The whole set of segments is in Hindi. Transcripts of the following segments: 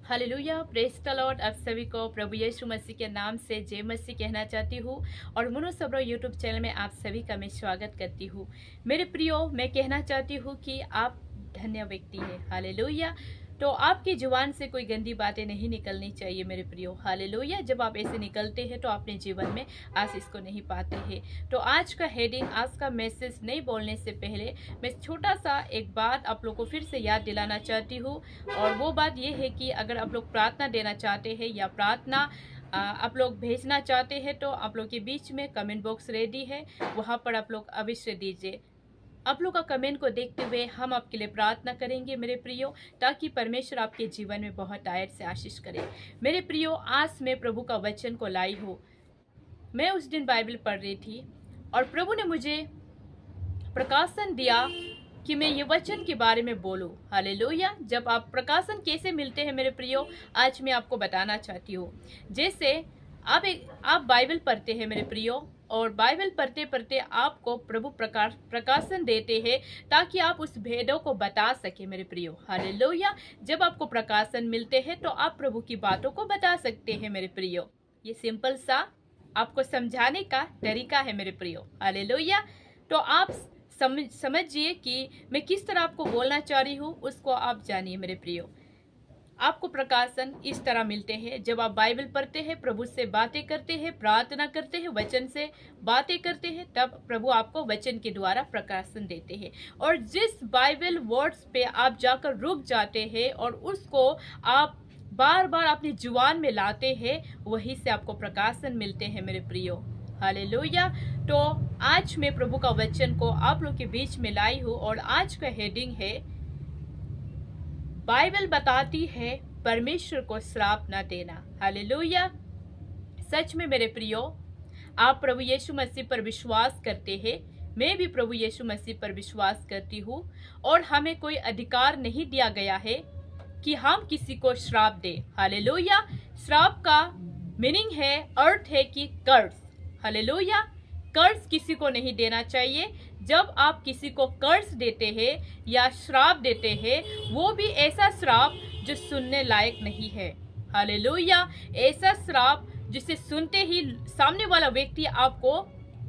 Hallelujah, praise the Lord. आप सभी को प्रभु यीशु मसीह के नाम से जय मसीह कहना चाहती हूँ और मनो सबरो यूट्यूब चैनल में आप सभी का मैं स्वागत करती हूँ। मेरे प्रियो, मैं कहना चाहती हूँ कि आप धन्य व्यक्ति है। हालेलुया। तो आपकी जुबान से कोई गंदी बातें नहीं निकलनी चाहिए मेरे प्रियो। हालेलुया। जब आप ऐसे निकलते हैं तो अपने जीवन में आशीष को नहीं पाते हैं। तो आज का हेडिंग, आज का मैसेज नहीं बोलने से पहले मैं छोटा सा एक बात आप लोग को फिर से याद दिलाना चाहती हूँ। और वो बात ये है कि अगर आप लोग प्रार्थना देना चाहते हैं या प्रार्थना आप लोग भेजना चाहते हैं तो आप लोग के बीच में कमेंट बॉक्स रेडी है, वहाँ पर आप लोग अवश्य दीजिए। आप लोग का कमेंट को देखते हुए हम आपके लिए प्रार्थना करेंगे मेरे प्रियो, ताकि परमेश्वर आपके जीवन में बहुत आयत से आशीष करे। मेरे प्रियो, आज मैं प्रभु का वचन को लाई हूँ। मैं उस दिन बाइबल पढ़ रही थी और प्रभु ने मुझे प्रकाशन दिया कि मैं ये वचन के बारे में बोलूं। हालेलुया। जब आप प्रकाशन कैसे मिलते हैं मेरे प्रियो, आज मैं आपको बताना चाहती हूँ। जैसे आप बाइबल पढ़ते हैं मेरे प्रियो, और बाइबल पढ़ते पढ़ते आपको प्रभु प्रकाशन देते हैं ताकि आप उस भेदों को बता सके मेरे प्रियो। हालेलुया। जब आपको प्रकाशन मिलते हैं तो आप प्रभु की बातों को बता सकते हैं मेरे प्रियो। ये सिंपल सा आपको समझाने का तरीका है मेरे प्रियो। हालेलुया। तो आप समझिए कि मैं किस तरह आपको बोलना चाह रही हूँ, उसको आप जानिए मेरे प्रियो। आपको प्रकाशन इस तरह मिलते हैं जब आप बाइबल पढ़ते हैं, प्रभु से बातें करते हैं, प्रार्थना करते हैं, वचन से बातें करते हैं, तब प्रभु आपको वचन के द्वारा प्रकाशन देते हैं। और जिस बाइबल वर्ड्स पे आप जाकर रुक जाते हैं और उसको आप बार बार अपनी जुबान में लाते हैं, वहीं से आपको प्रकाशन मिलते हैं मेरे प्रियो। हालेलुया। तो आज मैं प्रभु का वचन को आप लोग के बीच में लाई हूँ और आज का हेडिंग है, बाइबल बताती है परमेश्वर को श्राप न देना। हालेलुया। सच में मेरे प्रियो, आप प्रभु यीशु मसीह पर विश्वास करते हैं, मैं भी प्रभु यीशु मसीह पर विश्वास करती हूँ, और हमें कोई अधिकार नहीं दिया गया है कि हम किसी को श्राप दें। हालेलुया। श्राप का मीनिंग है, अर्थ है कि कर्ज। हालेलुया। कर्ज किसी को नहीं देना चाहिए। जब आप किसी को कर्ज देते हैं या श्राप देते हैं, वो भी ऐसा श्राप जो सुनने लायक नहीं है। हालेलुया। ऐसा श्राप जिसे सुनते ही सामने वाला व्यक्ति आपको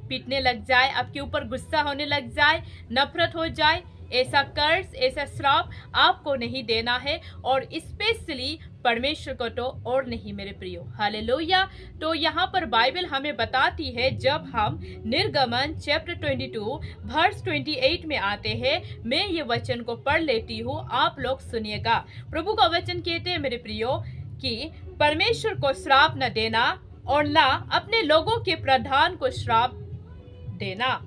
पीटने लग जाए, आपके ऊपर गुस्सा होने लग जाए, नफरत हो जाए, ऐसा कर्ज, ऐसा श्राप आपको नहीं देना है, और स्पेशली परमेश्वर को तो और नहीं मेरे प्रियो। हालेलुया। तो यहाँ पर बाइबल हमें बताती है, जब हम निर्गमन चैप्टर 22 वर्स 28 में आते हैं, मैं ये वचन को पढ़ लेती हूँ, आप लोग सुनिएगा। प्रभु का वचन कहते हैं मेरे प्रियो कि परमेश्वर को श्राप न देना और ना अपने लोगों के प्रधान को श्राप देना।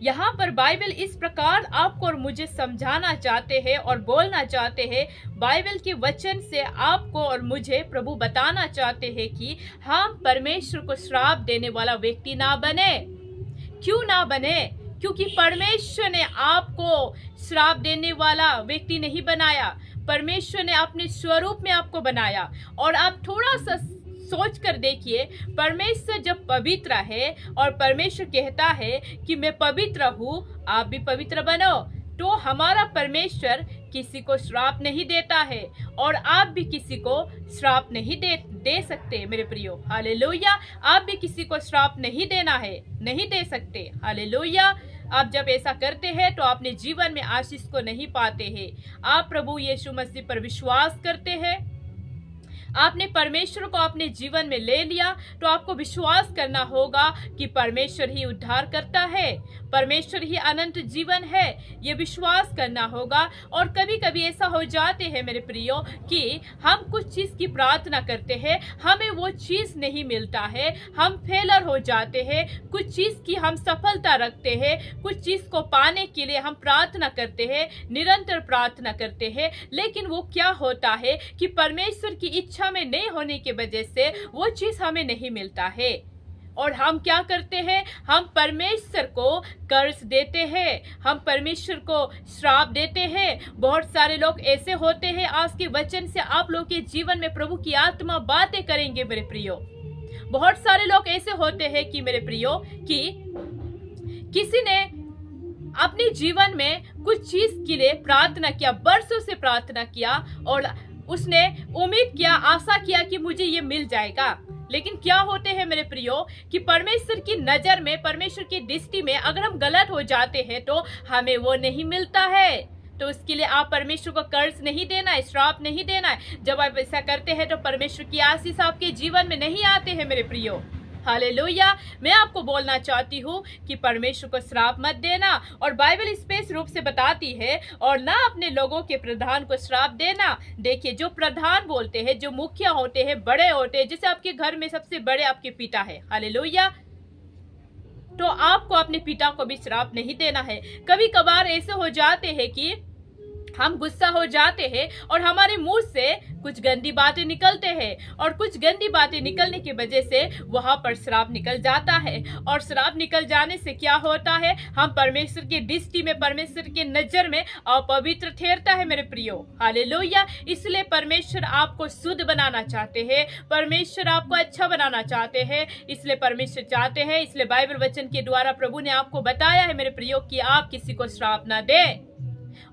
यहाँ पर बाइबल इस प्रकार आपको और मुझे समझाना चाहते हैं और बोलना चाहते हैं। बाइबल के वचन से आपको और मुझे प्रभु बताना चाहते हैं कि हम परमेश्वर को श्राप देने वाला व्यक्ति ना बने। क्यों ना बने? क्योंकि परमेश्वर ने आपको श्राप देने वाला व्यक्ति नहीं बनाया। परमेश्वर ने अपने स्वरूप में आपको बनाया। और आप थोड़ा सा सोच कर देखिए, परमेश्वर जब पवित्र है और परमेश्वर कहता है कि मैं पवित्र हूँ, आप भी पवित्र बनो, तो हमारा परमेश्वर किसी को श्राप नहीं देता है और आप भी किसी को श्राप नहीं दे सकते मेरे प्रियो। हालेलुया। आप भी किसी को श्राप नहीं देना है, नहीं दे सकते। हालेलुया। आप जब ऐसा करते हैं तो अपने जीवन में आशीष को नहीं पाते हैं। आप प्रभु यीशु मसीह पर विश्वास करते हैं, आपने परमेश्वर को अपने जीवन में ले लिया, तो आपको विश्वास करना होगा कि परमेश्वर ही उद्धार करता है, परमेश्वर ही अनंत जीवन है, ये विश्वास करना होगा। और कभी कभी ऐसा हो जाते हैं मेरे प्रियो कि हम कुछ चीज की प्रार्थना करते हैं, हमें वो चीज नहीं मिलता है, हम फेलर हो जाते हैं, कुछ चीज की हम सफलता रखते हैं, कुछ चीज को पाने के लिए हम प्रार्थना करते हैं, निरंतर प्रार्थना करते हैं, लेकिन वो क्या होता है कि परमेश्वर की इच्छा में नहीं होने की वजह से वो चीज हमें नहीं मिलता है। और हम क्या करते हैं? हम परमेश्वर को कर्ज देते हैं, हम परमेश्वर को श्राप देते हैं। बहुत सारे लोग ऐसे होते हैं, आज के वचन से आप लोग के जीवन में प्रभु की आत्मा बातें करेंगे मेरे प्रियो। बहुत सारे लोग ऐसे होते हैं कि मेरे प्रियो कि किसी ने अपने जीवन में कुछ चीज के लिए प्रार्थना किया, बरसों से प्रार्थना किया, और उसने उम्मीद किया, आशा किया कि मुझे ये मिल जाएगा। लेकिन क्या होते हैं मेरे प्रियो कि परमेश्वर की नजर में, परमेश्वर की दृष्टि में अगर हम गलत हो जाते हैं तो हमें वो नहीं मिलता है। तो उसके लिए आप परमेश्वर को कर्ज नहीं देना है, श्राप नहीं देना है। जब आप ऐसा करते हैं तो परमेश्वर की आशीष आपके जीवन में नहीं आते हैं मेरे प्रियो। हालेलुया। मैं आपको बोलना चाहती हूँ कि परमेश्वर को श्राप मत देना। और बाइबल स्पष्ट रूप से बताती है, और ना अपने लोगों के प्रधान को श्राप देना। देखिए, जो प्रधान बोलते हैं, जो मुखिया होते हैं, बड़े होते हैं, जैसे आपके घर में सबसे बड़े आपके पिता है, हालेलुया, तो आपको अपने पिता को भी श्राप नहीं देना है। कभी कभार ऐसे हो जाते हैं कि हम गुस्सा हो जाते हैं और हमारे मुंह से कुछ गंदी बातें निकलते हैं, और कुछ गंदी बातें निकलने की वजह से वहां पर श्राप निकल जाता है। और श्राप निकल जाने से क्या होता है, हम परमेश्वर की दृष्टि में, परमेश्वर की नजर में अपवित्र ठहरता है मेरे प्रियो। हालेलुया। इसलिए परमेश्वर आपको शुद्ध बनाना चाहते हैं, परमेश्वर आपको अच्छा बनाना चाहते हैं। इसलिए परमेश्वर चाहते हैं, इसलिए बाइबल वचन के द्वारा प्रभु ने आपको बताया है मेरे प्रियो कि आप किसी को श्राप ना दें,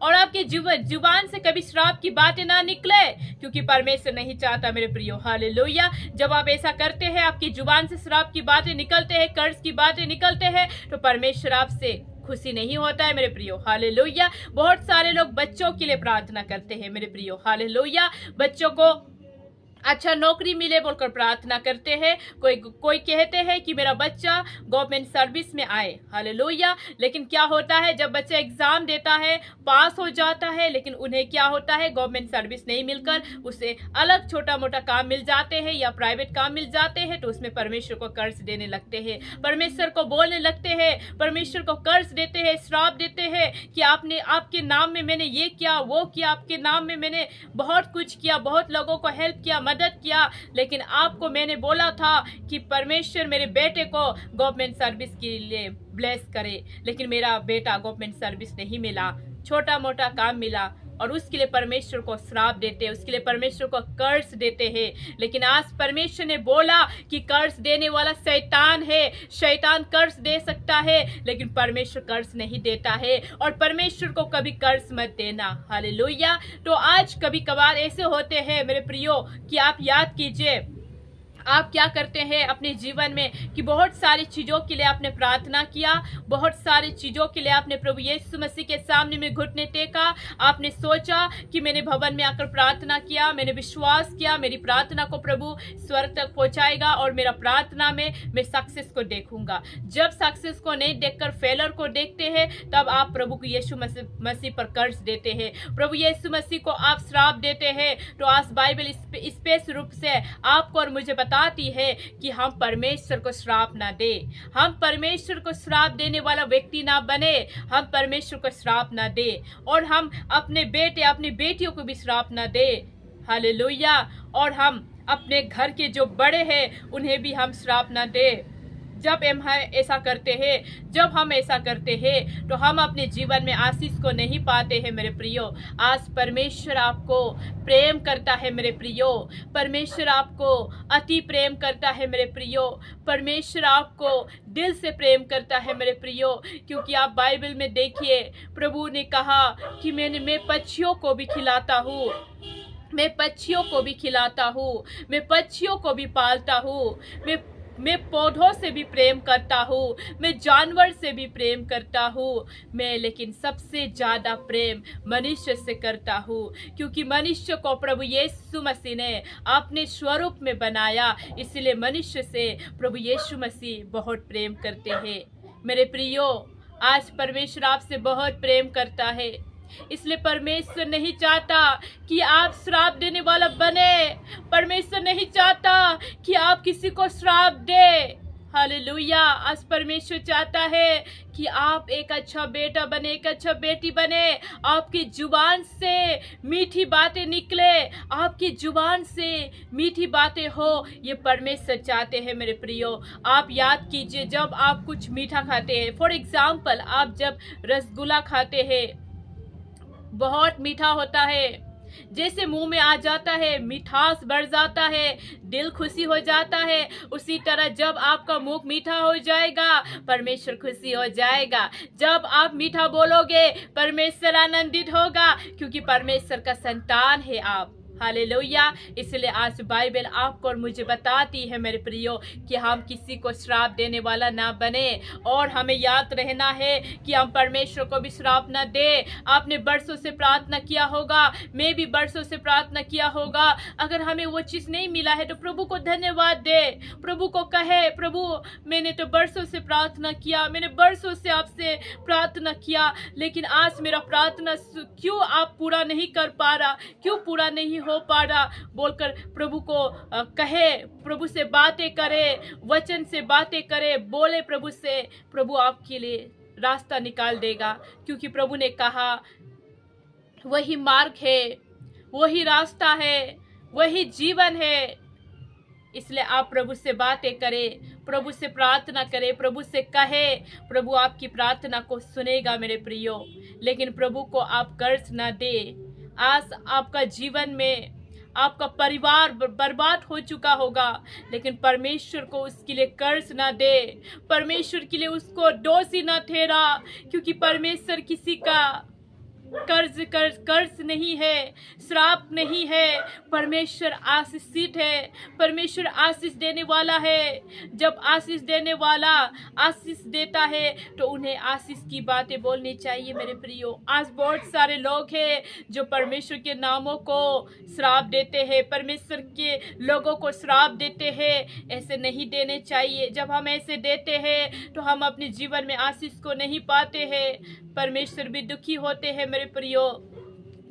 और आपके जुबान से कभी श्राप की बातें ना निकले, क्योंकि परमेश्वर नहीं चाहता मेरे प्रियो। हालेलुया। जब आप ऐसा करते हैं, आपकी जुबान से श्राप की बातें निकलते हैं, कर्ज की बातें निकलते हैं, तो परमेश्वर आपसे खुशी नहीं होता है मेरे प्रियो। हालेलुया। बहुत सारे लोग बच्चों के लिए प्रार्थना करते हैं मेरे प्रियो। हालेलुया। बच्चों को अच्छा नौकरी मिले बोलकर प्रार्थना करते हैं। कोई कहते हैं कि मेरा बच्चा गवर्नमेंट सर्विस में आए, हालेलुया। लेकिन क्या होता है, जब बच्चा एग्जाम देता है, पास हो जाता है, लेकिन उन्हें क्या होता है, गवर्नमेंट सर्विस नहीं मिलकर उसे अलग छोटा मोटा काम मिल जाते हैं या प्राइवेट काम मिल जाते हैं, तो उसमें परमेश्वर को कर्ज देने लगते हैं, परमेश्वर को बोलने लगते हैं, परमेश्वर को कर्ज देते हैं, श्राप देते हैं कि आपके नाम में मैंने ये किया, वो किया, आपके नाम में मैंने बहुत कुछ किया, बहुत लोगों को हेल्प किया, मदद किया, लेकिन आपको मैंने बोला था कि परमेश्वर मेरे बेटे को गवर्नमेंट सर्विस के लिए ब्लेस करे, लेकिन मेरा बेटा गवर्नमेंट सर्विस नहीं मिला, छोटा मोटा काम मिला, और उसके लिए परमेश्वर को श्राप देते हैं, उसके लिए परमेश्वर को कर्ज देते हैं। लेकिन आज परमेश्वर ने बोला कि कर्ज देने वाला शैतान है, शैतान कर्ज दे सकता है, लेकिन परमेश्वर कर्ज नहीं देता है, और परमेश्वर को कभी कर्ज मत देना। हालेलुया। तो आज कभी कभार ऐसे होते हैं मेरे प्रियो कि आप याद कीजिए, आप क्या करते हैं अपने जीवन में कि बहुत सारी चीज़ों के लिए आपने प्रार्थना किया, बहुत सारी चीज़ों के लिए आपने प्रभु यीशु मसीह के सामने में घुटने टेका, आपने सोचा कि मैंने भवन में आकर प्रार्थना किया, मैंने विश्वास किया मेरी प्रार्थना को प्रभु स्वर्ग तक पहुंचाएगा और मेरा प्रार्थना में मैं सक्सेस को देखूंगा। जब सक्सेस को नहीं देखकर फेलर को देखते हैं, तब आप प्रभु को यीशु मसीह पर कर्ज देते हैं, प्रभु यीशु मसीह को आप श्राप देते हैं। तो आज बाइबल स्पष्ट रूप से आपको और मुझे बताती है कि हम परमेश्वर को श्राप ना दे, हम परमेश्वर को श्राप देने वाला व्यक्ति ना बने, हम परमेश्वर को श्राप ना दे, और हम अपने बेटे अपनी बेटियों को भी श्राप ना दे। हालेलुया। और हम अपने घर के जो बड़े हैं उन्हें भी हम श्राप ना दे। जब हम ऐसा करते हैं, जब हम ऐसा करते हैं, तो हम अपने जीवन में आशीष को नहीं पाते हैं मेरे प्रियो। आज परमेश्वर आपको प्रेम करता है मेरे प्रियो, परमेश्वर आपको अति प्रेम करता है मेरे प्रियो, परमेश्वर आपको दिल से प्रेम करता है मेरे प्रियो। क्योंकि आप बाइबल में देखिए, प्रभु ने कहा कि मैं पक्षियों को भी खिलाता हूँ, मैं पक्षियों को भी खिलाता हूँ, मैं पक्षियों को भी पालता हूँ, मैं पौधों से भी प्रेम करता हूँ, मैं जानवर से भी प्रेम करता हूँ, मैं लेकिन सबसे ज़्यादा प्रेम मनुष्य से करता हूँ। क्योंकि मनुष्य को प्रभु यीशु मसीह ने अपने स्वरूप में बनाया, इसलिए मनुष्य से प्रभु यीशु मसीह बहुत प्रेम करते हैं मेरे प्रियो। आज परमेश्वर आपसे बहुत प्रेम करता है, इसलिए परमेश्वर नहीं चाहता कि आप श्राप देने वाला बने, परमेश्वर नहीं चाहता कि आप किसी को श्राप दे। हालेलुया। आज परमेश्वर चाहता है कि आप एक अच्छा बेटा बने, एक अच्छा बेटी बने, आपकी जुबान से मीठी बातें निकले, आपकी जुबान से मीठी बातें हो, ये परमेश्वर चाहते हैं मेरे प्रियो। आप याद कीजिए, जब आप कुछ मीठा खाते हैं, फॉर एग्जाम्पल आप जब रसगुल्ला खाते हैं, बहुत मीठा होता है, जैसे मुंह में आ जाता है मिठास बढ़ जाता है, दिल खुशी हो जाता है। उसी तरह जब आपका मुंह मीठा हो जाएगा, परमेश्वर खुशी हो जाएगा। जब आप मीठा बोलोगे, परमेश्वर आनंदित होगा, क्योंकि परमेश्वर का संतान है आप। हालेलुया। इसलिए आज बाइबल आपको और मुझे बताती है मेरे प्रियो कि हम किसी को श्राप देने वाला ना बने, और हमें याद रहना है कि हम परमेश्वर को भी श्राप ना दे। आपने बरसों से प्रार्थना किया होगा, मैं भी बरसों से प्रार्थना किया होगा। अगर हमें वो चीज नहीं मिला है तो प्रभु को धन्यवाद दे, प्रभु को कहे, प्रभु मैंने तो बरसों से प्रार्थना किया, मैंने बरसों से आपसे प्रार्थना किया, लेकिन आज मेरा प्रार्थना क्यों आप पूरा नहीं कर पा रहा, क्यों पूरा नहीं हो पा रहा, बोलकर प्रभु को कहे, प्रभु से बातें करे, वचन से बातें करे, बोले प्रभु से। प्रभु आपके लिए रास्ता निकाल देगा, क्योंकि प्रभु ने कहा वही मार्ग है, वही रास्ता है, वही जीवन है। इसलिए आप प्रभु से बातें करें, प्रभु से प्रार्थना करें, प्रभु से कहे, प्रभु आपकी प्रार्थना को सुनेगा मेरे प्रियो। लेकिन प्रभु को आप कर्ज ना दे। आज आपका जीवन में आपका परिवार बर्बाद हो चुका होगा, लेकिन परमेश्वर को उसके लिए कर्ज ना दे, परमेश्वर के लिए उसको दोषी ना ठहरा, क्योंकि परमेश्वर किसी का कर्ज नहीं है, श्राप नहीं है। परमेश्वर आशीषित है, परमेश्वर आशीष देने वाला है। जब आशीष देने वाला आशीष देता है तो उन्हें आशीष की बातें बोलनी चाहिए मेरे प्रियो। आज बहुत सारे लोग हैं जो परमेश्वर के नामों को श्राप देते हैं, परमेश्वर के लोगों को श्राप देते हैं। ऐसे नहीं देने चाहिए। जब हम ऐसे देते हैं तो हम अपने जीवन में आशीष को नहीं पाते हैं, परमेश्वर भी दुखी होते हैं मेरे प्रियो।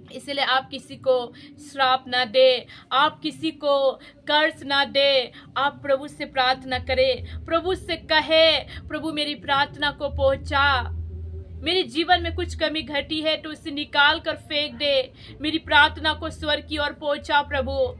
इसलिए आप किसी को श्राप ना दे, आप किसी को कर्ज ना दे। आप प्रभु से प्रार्थना करें, प्रभु से कहे, प्रभु मेरी प्रार्थना को पहुंचा, मेरे जीवन में कुछ कमी घटी है तो उसे निकाल कर फेंक दे, मेरी प्रार्थना को स्वर की ओर पहुंचा प्रभु।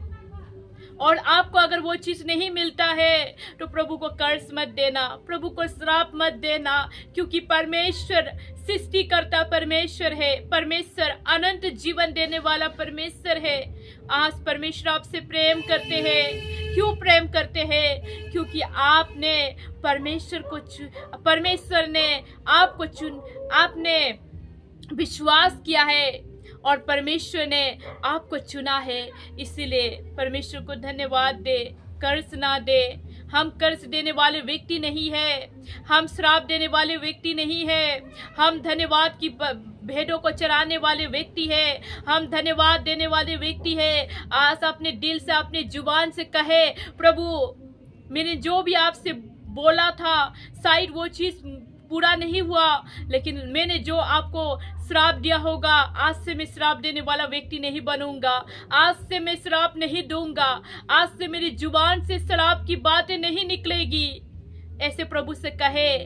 और आपको अगर वो चीज नहीं मिलता है तो प्रभु को कर्ज मत देना, प्रभु को श्राप मत देना, क्योंकि परमेश्वर सृष्टिकर्ता परमेश्वर है, परमेश्वर अनंत जीवन देने वाला परमेश्वर है। आज परमेश्वर आपसे प्रेम करते हैं। क्यों प्रेम करते हैं? क्योंकि आपने परमेश्वर ने आपने विश्वास किया है और परमेश्वर ने आपको चुना है। इसीलिए परमेश्वर को धन्यवाद दे, कर्ज ना दे। हम कर्ज देने वाले व्यक्ति नहीं है, हम श्राप देने वाले व्यक्ति नहीं है, हम धन्यवाद की भेड़ों को चराने वाले व्यक्ति है, हम धन्यवाद देने वाले व्यक्ति है। आज अपने दिल से, अपने जुबान से कहे, प्रभु मैंने जो भी आपसे बोला था शायद वो चीज पूरा नहीं हुआ, लेकिन मैंने जो आपको श्राप दिया होगा, आज से मैं श्राप देने वाला व्यक्ति नहीं बनूंगा, आज से मैं श्राप नहीं दूंगा, आज से मेरी जुबान से श्राप की बातें नहीं निकलेगी। ऐसे प्रभु से कहे।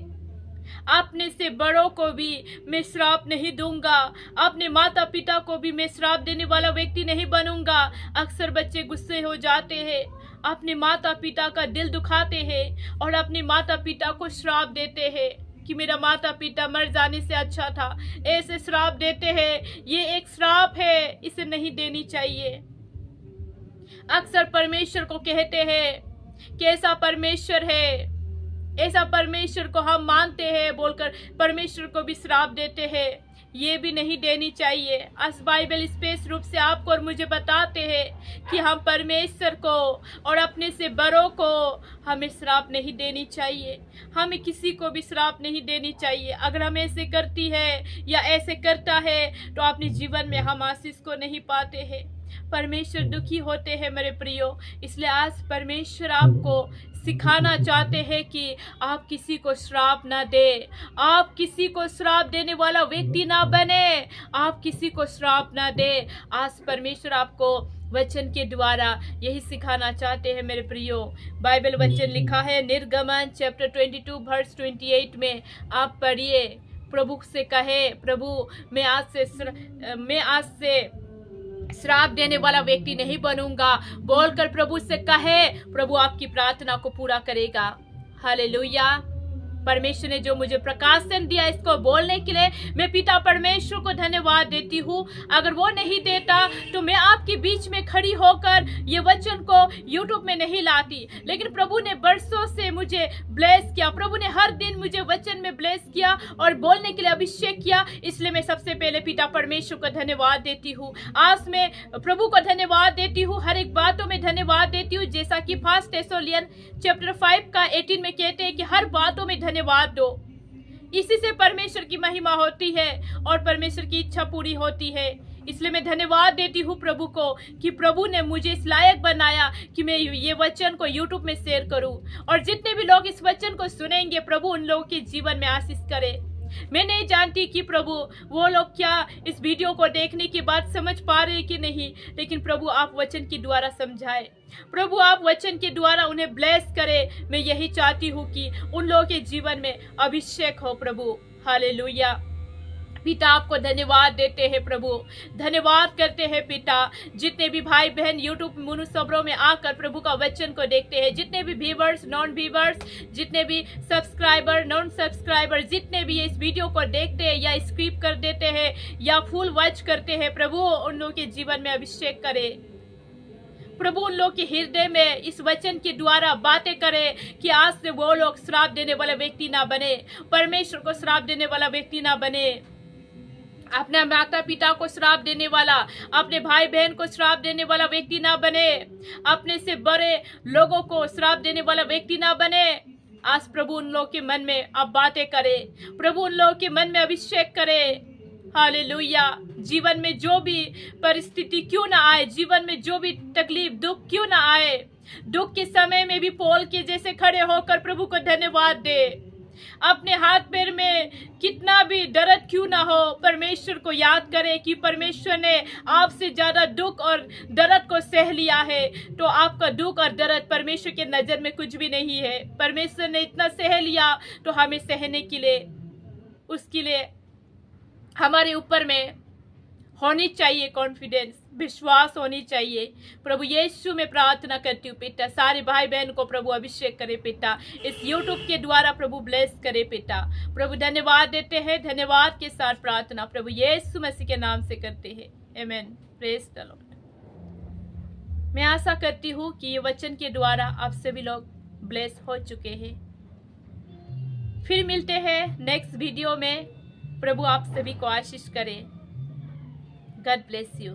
अपने से बड़ों को भी मैं श्राप नहीं दूंगा, अपने माता पिता को भी मैं श्राप देने वाला व्यक्ति नहीं बनूंगा। अक्सर बच्चे गुस्से हो जाते हैं, अपने माता पिता का दिल दुखाते हैं और अपने माता पिता को श्राप देते हैं कि मेरा माता पिता मर जाने से अच्छा था। ऐसे श्राप देते हैं, ये एक श्राप है, इसे नहीं देनी चाहिए। अक्सर परमेश्वर को कहते हैं कि ऐसा परमेश्वर है, ऐसा परमेश्वर को हम मानते हैं बोलकर परमेश्वर को भी श्राप देते हैं। ये भी नहीं देनी चाहिए। आज बाइबल स्पेस रूप से आपको और मुझे बताते हैं कि हम परमेश्वर को और अपने से बड़ों को हमें श्राप नहीं देनी चाहिए, हमें किसी को भी श्राप नहीं देनी चाहिए। अगर हम ऐसे करती है या ऐसे करता है तो अपने जीवन में हम आशीष को नहीं पाते हैं, परमेश्वर दुखी होते हैं मेरे प्रियो। इसलिए आज परमेश्वर आपको सिखाना चाहते हैं कि आप किसी को श्राप ना दे, आप किसी को श्राप देने वाला व्यक्ति ना बने, आप किसी को श्राप ना दे। आज परमेश्वर आपको वचन के द्वारा यही सिखाना चाहते हैं मेरे प्रियो। बाइबल वचन लिखा है निर्गमन चैप्टर 22 वर्स 28 में, आप पढ़िए। प्रभु से कहे, प्रभु मैं आज से श्राप देने वाला व्यक्ति नहीं बनूंगा बोलकर प्रभु से कहे, प्रभु आपकी प्रार्थना को पूरा करेगा। हालेलुया। परमेश्वर ने जो मुझे प्रकाशन दिया इसको बोलने के लिए, मैं पिता परमेश्वर को धन्यवाद देती हूँ। अगर वो नहीं देता तो मैं आपके बीच में खड़ी होकर ये वचन को यूट्यूब में नहीं लाती, लेकिन प्रभु ने बरसों से मुझे ब्लेस किया, प्रभु ने हर दिन मुझे वचन में ब्लेस किया और बोलने के लिए अभिषेक किया। इसलिए मैं सबसे पहले पिता परमेश्वर को धन्यवाद देती हूँ। आज मैं प्रभु को धन्यवाद देती हूँ, हर एक बातों में धन्यवाद देती हूँ। जैसा कि 1 थेस्सलोनियन चैप्टर 5 का 18 में कहते हैं कि हर बातों में धन्यवाद दो, इसी से परमेश्वर की महिमा होती है और परमेश्वर की इच्छा पूरी होती है। इसलिए मैं धन्यवाद देती हूँ प्रभु को कि प्रभु ने मुझे इस लायक बनाया कि मैं ये वचन को यूट्यूब में शेयर करूँ, और जितने भी लोग इस वचन को सुनेंगे प्रभु उन लोगों के जीवन में आशीष करे। मैं नहीं जानती कि प्रभु वो लोग क्या इस वीडियो को देखने के बाद समझ पा रहे कि नहीं, लेकिन प्रभु आप वचन के द्वारा समझाए, प्रभु आप वचन के द्वारा उन्हें ब्लेस करे। मैं यही चाहती हूँ कि उन लोगों के जीवन में अभिषेक हो प्रभु। हालेलुया। पिता आपको धन्यवाद देते हैं प्रभु, धन्यवाद करते हैं पिता। जितने भी भाई बहन यूट्यूब मनुष्यबरों में आकर प्रभु का वचन को देखते हैं, जितने भी व्यूवर्स नॉन व्यूवर्स, जितने भी सब्सक्राइबर नॉन सब्सक्राइबर, जितने भी इस वीडियो को देखते हैं या स्किप कर देते हैं या फुल वॉच करते हैं, प्रभु उन लोगों के जीवन में अभिषेक करे। प्रभु उन लोग के हृदय में इस वचन के द्वारा बातें करे कि आज से वो लोग श्राप देने वाला व्यक्ति ना बने, परमेश्वर को श्राप देने वाला व्यक्ति ना बने, अपने माता पिता को श्राप देने वाला, अपने भाई बहन को श्राप देने वाला व्यक्ति ना बने, अपने से बड़े लोगों को श्राप देने वाला व्यक्ति ना बने। आज प्रभु उन लोगों के मन में अब बातें करे, प्रभु उन लोगों के मन में अभिषेक करे। हालेलुया। जीवन में जो भी परिस्थिति क्यों ना आए, जीवन में जो भी तकलीफ दुख क्यों ना आए, दुख के समय में भी पौल के जैसे खड़े होकर प्रभु को धन्यवाद दे। अपने हाथ पैर में कितना भी दर्द क्यों ना हो, परमेश्वर को याद करे कि परमेश्वर ने आपसे ज्यादा दुख और दर्द को सह लिया है, तो आपका दुख और दर्द परमेश्वर के नजर में कुछ भी नहीं है। परमेश्वर ने इतना सह लिया तो हमें सहने के लिए, उसके लिए हमारे ऊपर में होनी चाहिए कॉन्फिडेंस, विश्वास होनी चाहिए। प्रभु यीशु में प्रार्थना करती हूँ पिता, सारे भाई बहन को प्रभु अभिषेक करे पिता, इस यूट्यूब के द्वारा प्रभु ब्लेस करे पिता। प्रभु धन्यवाद देते हैं, धन्यवाद के साथ प्रार्थना प्रभु यीशु मसीह के नाम से करते हैं, आमेन। Praise the Lord. मैं आशा करती हूँ कि ये वचन के द्वारा आप सभी लोग ब्लेस हो चुके हैं। फिर मिलते हैं नेक्स्ट वीडियो में। प्रभु आप सभी को आशीष करे। God bless you.